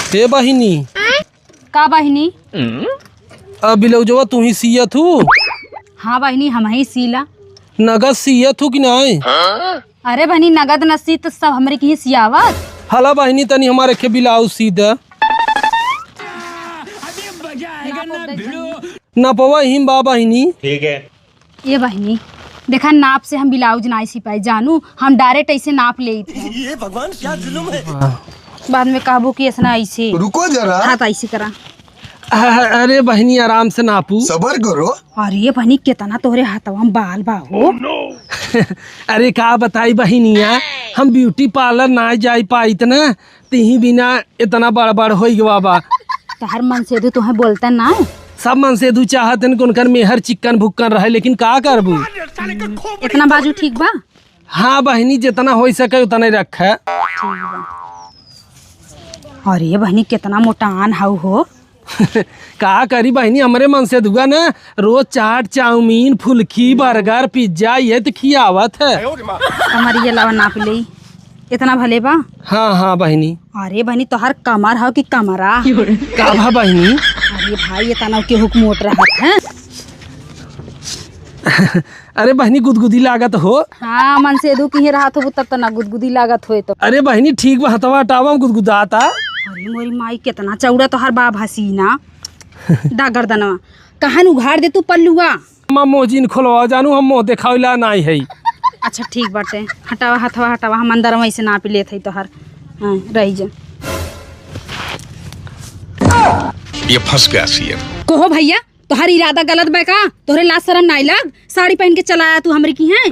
हे बहिनी। का बहिनी? ब्लाउजवा तू ही सियत हूँ? हाँ बहिनी हम ही सीला। नगद सियत हूँ कि नहीं? अरे बहिनी नगद नसी तो सब हमरे की सियावत। हला बहिनी तनी हमारे के ब्लाउज सी दे। ना पवा हिम बा बहिनी। ठीक है। ये बहिनी देखा नाप से हम ब्लाउज ना सी पाए जानू, हम डायरेक्ट ऐसे नाप ले थे। ये भगवान क्या जुल्म है। बाद में काबू की ऐसा ऐसे रुको जरा। हाँ तो ऐसे करा। अरे बहिनी आराम से नापू। सबर करो। अरे बहिनी कितना तोहरे हाथवा में बाल बा हो। अरे का बताई बहिनिया, हम ब्यूटी पार्लर ना जाई पाई ना, तीही बिना इतना बड़ बड़ हो गवा बा। तहर मन से तो तुम्हें बोलता ना। सब मन से दू चाहत उनकर मेहर चिकन भुक्कन रहे, लेकिन का करबू। इतना बाजू ठीक बा। हाँ बहिनी जितना हो सके उतना रख। अरे बहिनी कितना मोटान हाउ हो। का करी बहिनी, हमरे मन से दुआ ना रोज चाट चाउमीन फुल्की बर्गर पिज्जा ये तो खियावत है। हमारी अलावा नाप ले इतना भले बा। हाँ हाँ बहिनी। अरे बहिनी तोहर कमर हो कि कमरा का भा बहिनी? अरे भाई इतना के हुक मोट रहत है। अरे बहिनी गुदगुदी लागत हो। हाँ मन से दू की रहत हो तब तो ना गुदगुदी लागत होए तो। अरे बहिनी ठीक बा, हथवा हटावा गुदगुदाता। अरे मोरी माई कितना चौड़ा तोहर बाप हसीना दा गर्दनवा कहान उघाड़ दे तू पल्लुआ। हम मोजिन खोलवा जानू, हम मुँह देखावला नहीं है। अच्छा ठीक बाटे हटावा हथवा हटावा, हम अंदर वैसे नाप लेत है तोहर। हाँ रही जा। ये फंस गया सीएम। कहो भैया तोहर इरादा गलत बा का? तोहरे लाज शरम नहीं लग? साड़ी पहन के चलाया तू हमरी की है।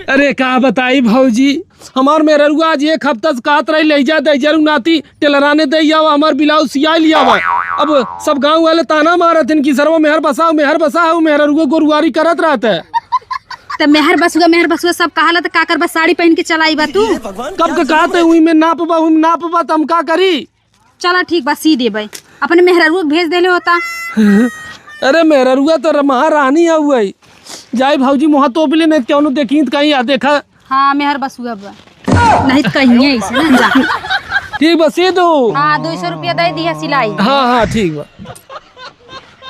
अरे का बताई भौजी, हमार मेरा रुआ आज एक हफ्ता से कहत रही ले जा दे जरू नाती टेलराने दे जाओ हमार ब्लाउज सिया लिया हुआ। अब सब गांव वाले ताना मारत इनकी सरवा मेहर बसाओ मेहर रुआ गोरुआरी करत रहता है। तो मेहर बसुआ सब कहाला तो का कर बस साड़ी पहन के चलाई बा तू। कब का कहते हुई में नापबा तो हम का करी। चला ठीक बा सी दे भाई, अपने मेहररुआ के भेज देले होता। अरे मेहरा रुआ तो महारानी है हुआ जाई भौजी मुहा तो बिले नहीं क्यों देखी कहीं आ देखा। हाँ मेहर बसुआ बा नहीं तो कहीं ऐसे ना जा। ठीक बस ये दो। हाँ 200 रुपया दे दिया सिलाई। हाँ हाँ ठीक बा।